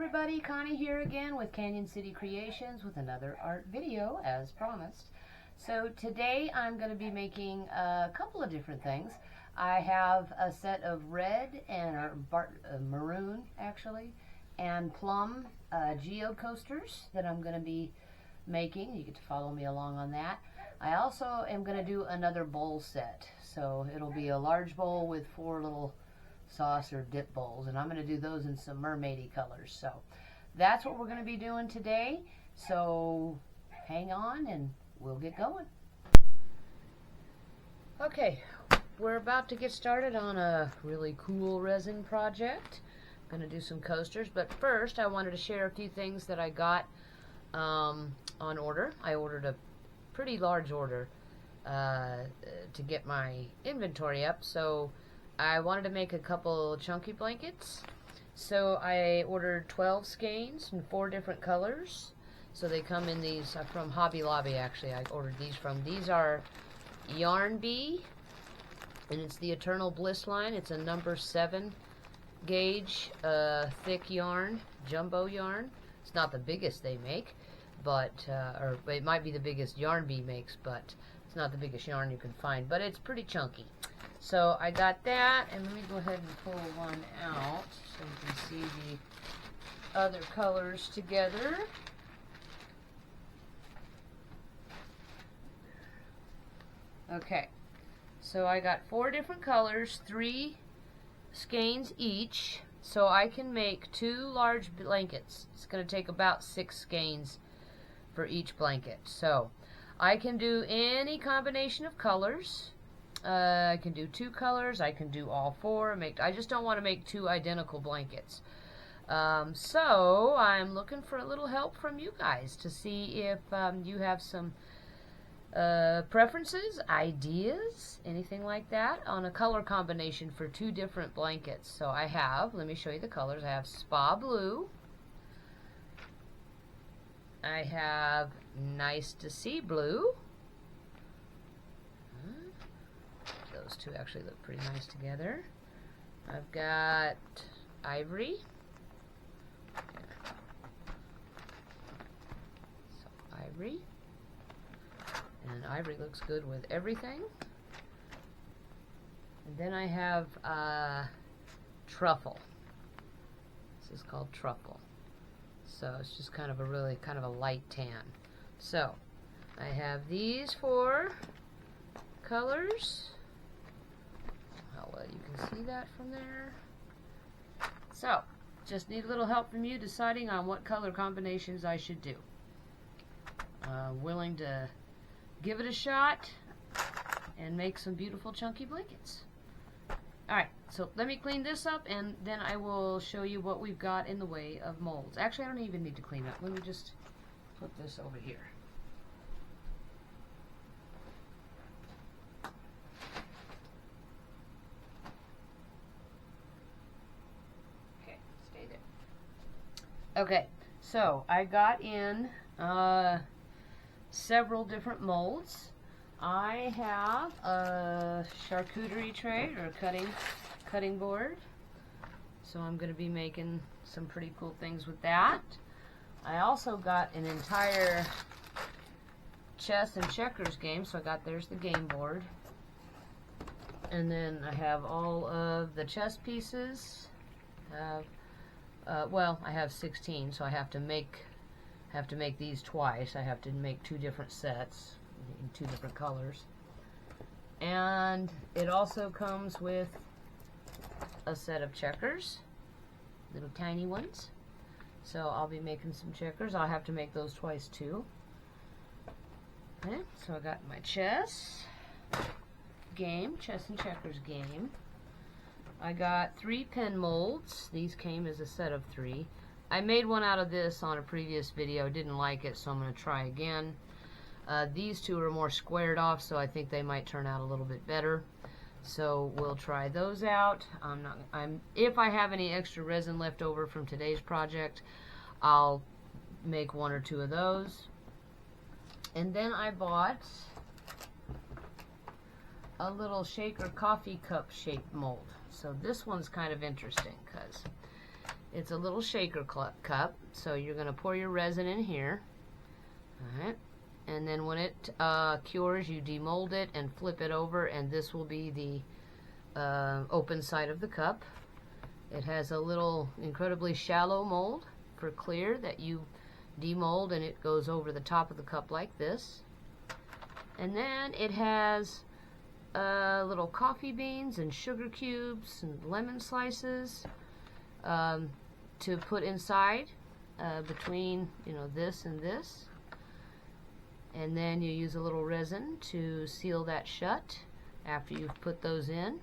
everybody, Connie here again with Canyon City Creations with another art video as promised. So today I'm going to be making a couple of different things. I have a set of red and maroon actually and plum geode coasters that I'm going to be making. You get to follow me along on that. I also am going to do another bowl set. So it'll be a large bowl with 4 little sauce or dip bowls, and I'm going to do those in some mermaidy colors. So that's what we're going to be doing today. So hang on and we'll get going. Okay, we're about to get started on a really cool resin project. I'm going to do some coasters, but first I wanted to share a few things that I got on order. I ordered a pretty large order to get my inventory up, so I wanted to make a couple chunky blankets. So I ordered 12 skeins in 4 different colors. So they come in these from Hobby Lobby. Actually, I ordered these from. These are Yarn Bee, and it's the Eternal Bliss line. It's a number 7 gauge thick yarn, jumbo yarn. It's not the biggest they make, but or it might be the biggest Yarn Bee makes, but it's not the biggest yarn you can find. But it's pretty chunky. So I got that, and let me go ahead and pull one out so you can see the other colors together. Okay, so I got 4 different colors, 3 skeins each, so I can make 2 large blankets. It's going to take about 6 skeins for each blanket. So I can do any combination of colors. I can do 2 colors, I can do all 4. I just don't want to make 2 identical blankets. So I'm looking for a little help from you guys to see if you have some preferences, ideas, anything like that on a color combination for 2 different blankets. So I have, let me show you the colors. I have Spa Blue, I have Nice to See Blue. Those 2 actually look pretty nice together. I've got Ivory. So Ivory. And Ivory looks good with everything. And then I have Truffle. This is called Truffle. So it's just kind of a light tan. So I have these 4 colors. How well you can see that from there. So just need a little help from you deciding on what color combinations I should do. Willing to give it a shot and make some beautiful chunky blankets. Alright, so let me clean this up and then I will show you what we've got in the way of molds. Actually, I don't even need to clean up. Let me just put this over here. Okay, stay there. Okay, so I got in several different molds. I have a charcuterie tray or cutting board, so I'm going to be making some pretty cool things with that. I also got an entire chess and checkers game, so there's the game board, and then I have all of the chess pieces. Well, I have 16, so I have to make these twice. I have to make 2 different sets in 2 different colors. And it also comes with a set of checkers, little tiny ones. So I'll be making some checkers. I'll have to make those twice too. Okay, so I got my chess and checkers game. I got 3 pen molds. These came as a set of 3. I made one out of this on a previous video, didn't like it, so I'm going to try again. These 2 are more squared off, so I think they might turn out a little bit better. So we'll try those out. If I have any extra resin left over from today's project, I'll make 1 or 2 of those. And then I bought a little shaker coffee cup shaped mold. So this one's kind of interesting because it's a little shaker cup. So you're going to pour your resin in here. Alright. And then when it cures, you demold it and flip it over, and this will be the open side of the cup. It has a little incredibly shallow mold for clear that you demold, and it goes over the top of the cup like this. And then it has little coffee beans and sugar cubes and lemon slices to put inside between, you know, this and this. And then you use a little resin to seal that shut after you've put those in.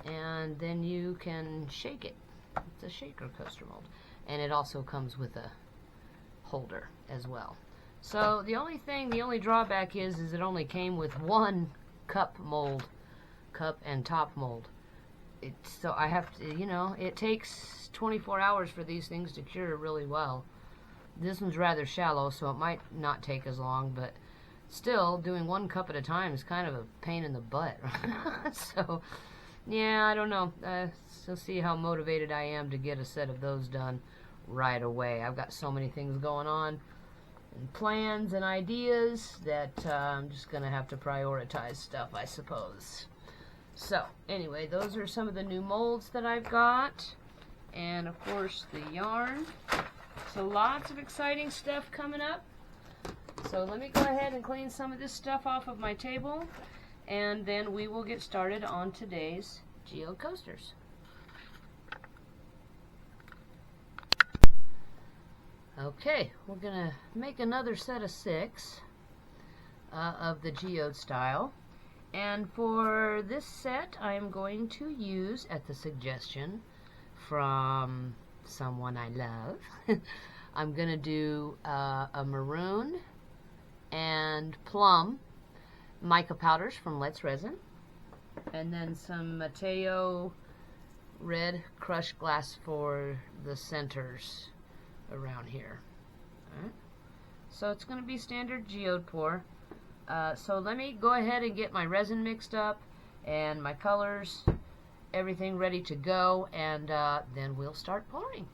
And then you can shake it. It's a shaker coaster mold. And it also comes with a holder as well. So the only drawback is it only came with one cup and top mold. So I have to, you know, it takes 24 hours for these things to cure really well. This one's rather shallow, so it might not take as long, but still, doing one cup at a time is kind of a pain in the butt. So, yeah, I don't know. So see how motivated I am to get a set of those done right away. I've got so many things going on, and plans and ideas, that I'm just going to have to prioritize stuff, I suppose. So, anyway, those are some of the new molds that I've got. And, of course, the yarn. So lots of exciting stuff coming up. So let me go ahead and clean some of this stuff off of my table, and then we will get started on today's Geode coasters. Okay, we're going to make another set of 6 of the Geode style. And for this set, I am going to use, at the suggestion from someone I love, I'm going to do a maroon and plum mica powders from Let's Resin, and then some Mateo red crushed glass for the centers around here. Alright. So it's going to be standard geode pour. So let me go ahead and get my resin mixed up and my colors, everything ready to go, and then we'll start pouring.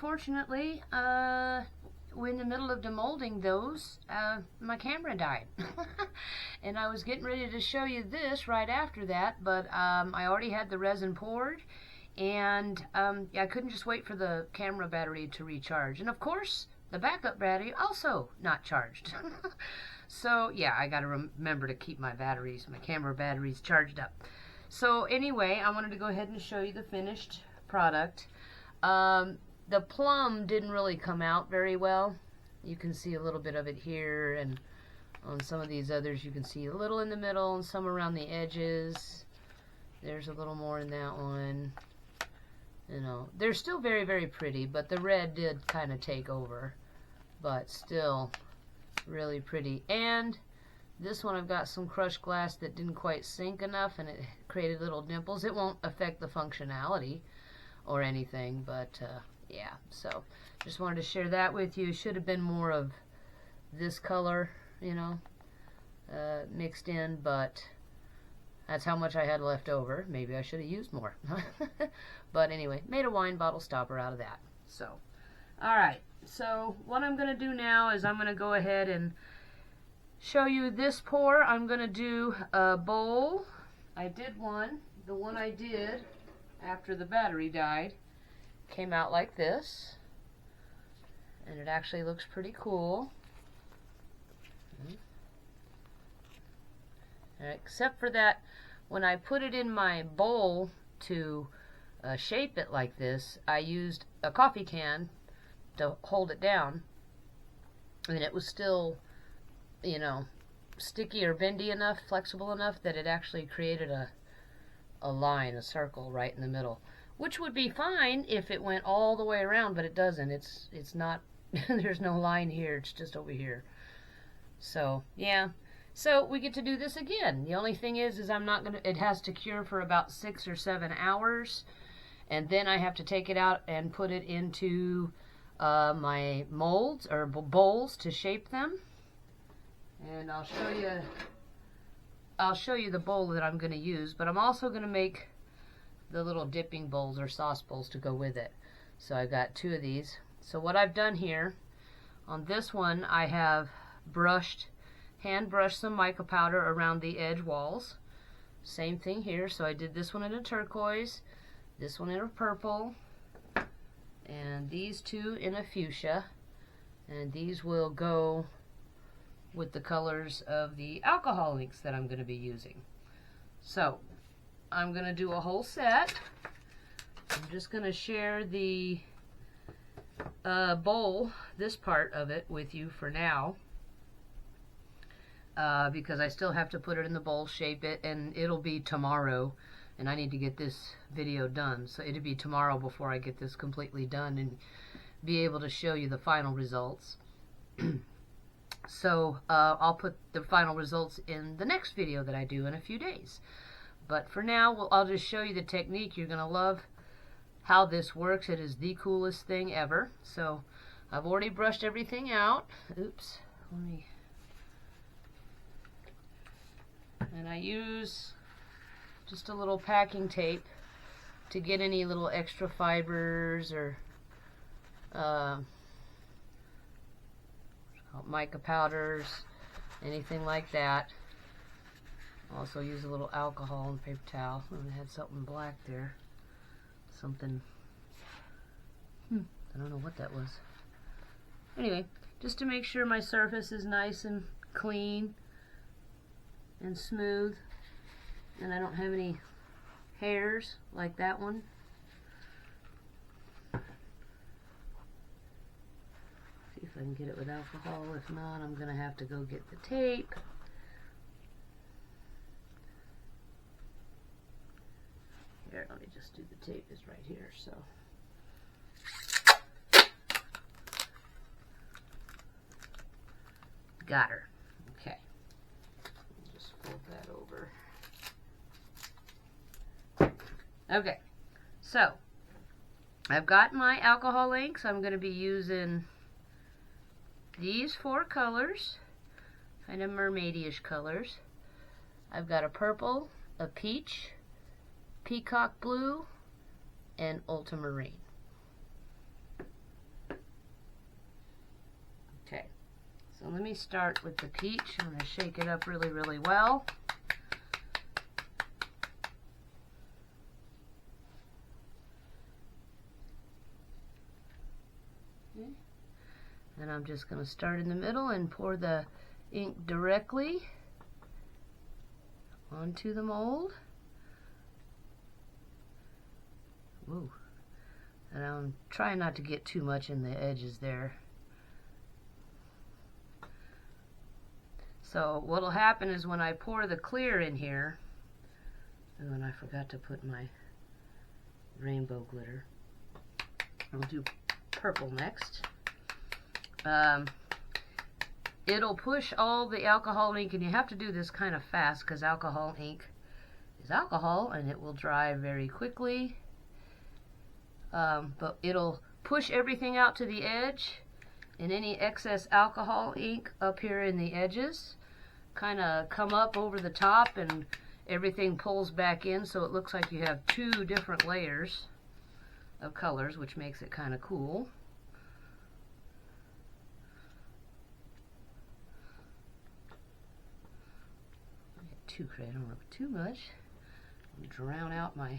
unfortunately, in the middle of demolding those, my camera died. And I was getting ready to show you this right after that, but I already had the resin poured, and I couldn't just wait for the camera battery to recharge. And of course, the backup battery also not charged. So yeah, I gotta remember to keep my camera batteries charged up. So anyway, I wanted to go ahead and show you the finished product. The plum didn't really come out very well. You can see a little bit of it here, and on some of these others you can see a little in the middle and some around the edges. There's a little more in that one. You know, they're still very, very pretty, but the red did kind of take over. But still really pretty. And this one I've got some crushed glass that didn't quite sink enough, and it created little dimples. It won't affect the functionality or anything, but yeah, so just wanted to share that with you. Should have been more of this color, you know, mixed in, but that's how much I had left over. Maybe I should have used more. But anyway, made a wine bottle stopper out of that. So, alright, so what I'm going to do now is I'm going to go ahead and show you this pour. I'm going to do a bowl. I did one. The one I did after the battery died came out like this, and it actually looks pretty cool. Except for that, when I put it in my bowl to shape it like this, I used a coffee can to hold it down, and it was still, you know, sticky or bendy enough, flexible enough that it actually created a line, a circle right in the middle, which would be fine if it went all the way around, but it doesn't. It's not. There's no line here. It's just over here. So yeah. So we get to do this again. The only thing is I'm not gonna. It has to cure for about 6 or 7 hours, and then I have to take it out and put it into my molds or bowls to shape them. And I'll show you the bowl that I'm going to use, but I'm also going to make the little dipping bowls or sauce bowls to go with it. So I've got 2 of these. So what I've done here, on this one I have hand brushed some mica powder around the edge walls. Same thing here. So I did this one in a turquoise, this one in a purple, and these 2 in a fuchsia. And these will go with the colors of the alcohol inks that I'm going to be using. So I'm going to do a whole set. I'm just going to share the bowl, this part of it, with you for now, because I still have to put it in the bowl, shape it, and it'll be tomorrow, and I need to get this video done, so it'll be tomorrow before I get this completely done and be able to show you the final results. So I'll put the final results in the next video that I do in a few days. But for now, I'll just show you the technique. You're going to love how this works. It is the coolest thing ever. So I've already brushed everything out. Oops. And I use just a little packing tape to get any little extra fibers or mica powders, anything like that. Also use a little alcohol and paper towel. Oh, I had something black there. Something. I don't know what that was. Anyway, just to make sure my surface is nice and clean and smooth, and I don't have any hairs like that one. See if I can get it with alcohol. If not, I'm going to have to go get the tape. Here, let me just do the tape is right here, so. Got her. Okay. Just fold that over. Okay. So, I've got my alcohol inks. I'm going to be using these 4 colors, kind of mermaid-ish colors. I've got a purple, a peach, peacock blue, and ultramarine. Okay, so let me start with the peach. I'm going to shake it up really, really well. Okay. And I'm just going to start in the middle and pour the ink directly onto the mold. Ooh. And I'm trying not to get too much in the edges there. So what'll happen is when I pour the clear in here, and then I forgot to put my rainbow glitter. I'll do purple next. It'll push all the alcohol ink, and you have to do this kind of fast because alcohol ink is alcohol and it will dry very quickly. But it'll push everything out to the edge, and any excess alcohol ink up here in the edges kind of come up over the top, and everything pulls back in, so it looks like you have two different layers of colors, which makes it kind of cool. I get too crazy, I don't want too much. I'll drown out my...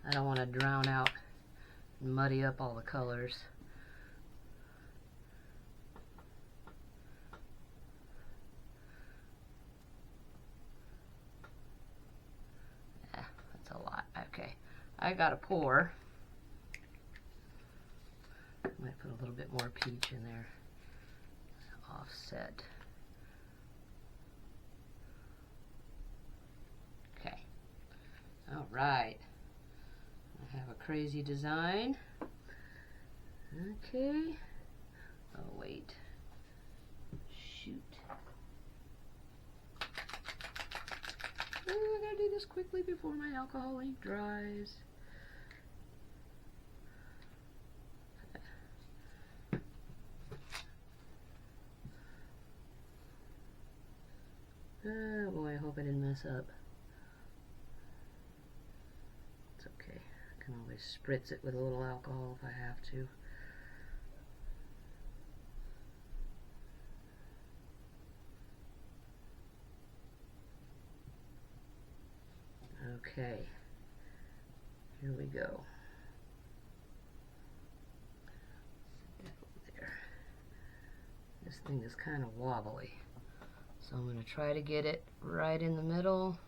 I don't want to drown out and muddy up all the colors. That's a lot. Okay, I got to pour. Might put a little bit more peach in there. Offset. Okay. All right. I have a crazy design. Okay. Oh, wait. Shoot. Oh, I gotta do this quickly before my alcohol ink dries. Oh boy, I hope I didn't mess up. It's okay. I can always spritz it with a little alcohol if I have to. Okay, here we go. Set that over there. This thing is kind of wobbly, so I'm going to try to get it right in the middle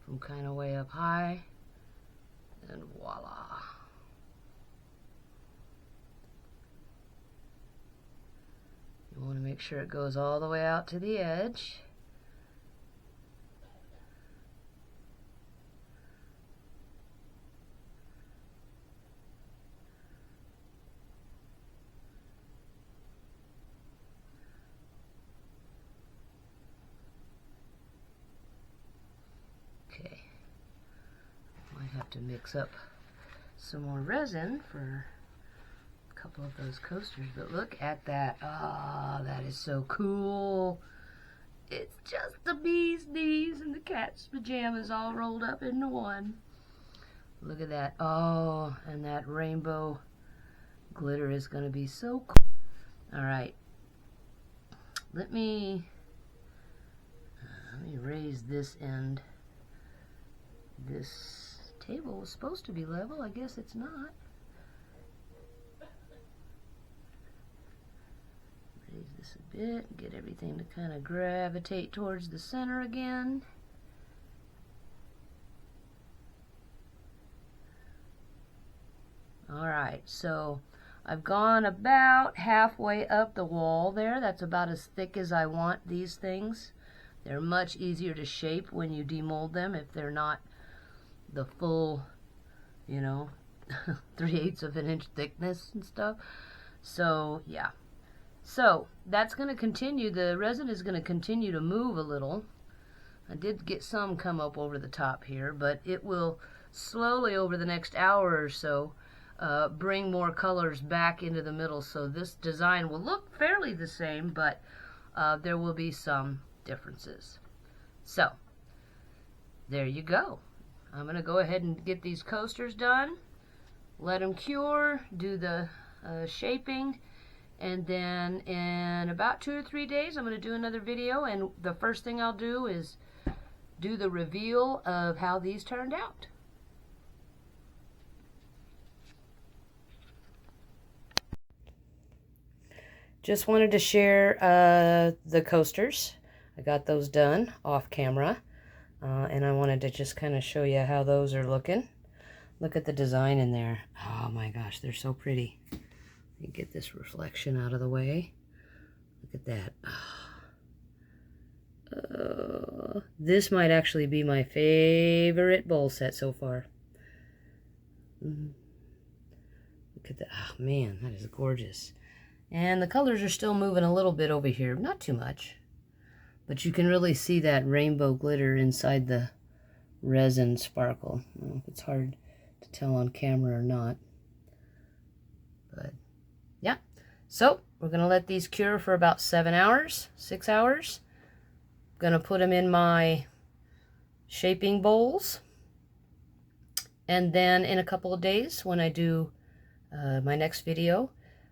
from kind of way up high, and voila. You want to make sure it goes all the way out to the edge. Okay, might have to mix up some more resin for a couple of those coasters, but look at that. Ah, that is so cool. It's just the bee's knees and the cat's pajamas all rolled up into one. Look at that. Oh, and that rainbow glitter is going to be so cool. All right, let me raise this end. This table was supposed to be level. I guess it's not. Raise this a bit, get everything to kind of gravitate towards the center again. Alright, so I've gone about halfway up the wall there. That's about as thick as I want these things. They're much easier to shape when you demold them if they're not the full, you know, 3/8 of an inch thickness and stuff. So yeah, so that's going to continue. The resin is going to continue to move a little. I did get some come up over the top here, but it will slowly over the next hour or so bring more colors back into the middle. So this design will look fairly the same, but there will be some differences. So there you go. I'm going to go ahead and get these coasters done. let them cure, do the shaping, and then in about 2 or 3 days I'm going to do another video, and the first thing I'll do is do the reveal of how these turned out. Just wanted to share the coasters. I got those done off camera, and I wanted to just kind of show you how those are looking. Look at the design in there. Oh my gosh, they're so pretty. Let me get this reflection out of the way. Look at that. This might actually be my favorite bowl set so far. Look at that. Oh man, that is gorgeous. And the colors are still moving a little bit over here. Not too much. But you can really see that rainbow glitter inside the resin sparkle. I don't know if it's hard to tell on camera or not. But yeah. So we're going to let these cure for about 7 hours, 6 hours. I'm going to put them in my shaping bowls. And then in a couple of days when I do my next video,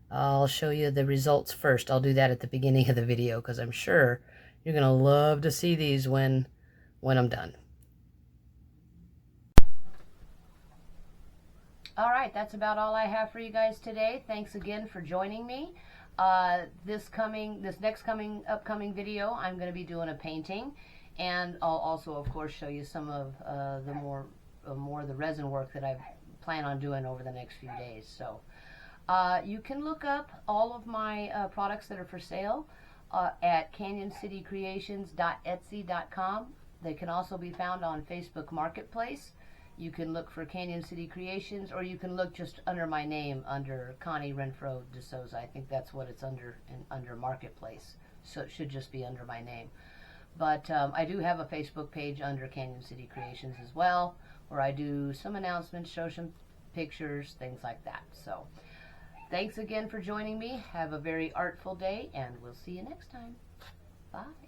I'll show you the results first. I'll do that at the beginning of the video because I'm sure you're going to love to see these when I'm done. All right, that's about all I have for you guys today. Thanks again for joining me. This next upcoming video, I'm going to be doing a painting, and I'll also, of course, show you some of the more of the resin work that I plan on doing over the next few days. So you can look up all of my products that are for sale at CanyonCityCreations.etsy.com. They can also be found on Facebook Marketplace. You can look for Canyon City Creations, or you can look just under my name, under Connie Renfro de Souza. I think that's what it's under Marketplace. So it should just be under my name. But I do have a Facebook page under Canyon City Creations as well, where I do some announcements, show some pictures, things like that. So thanks again for joining me. Have a very artful day, and we'll see you next time. Bye.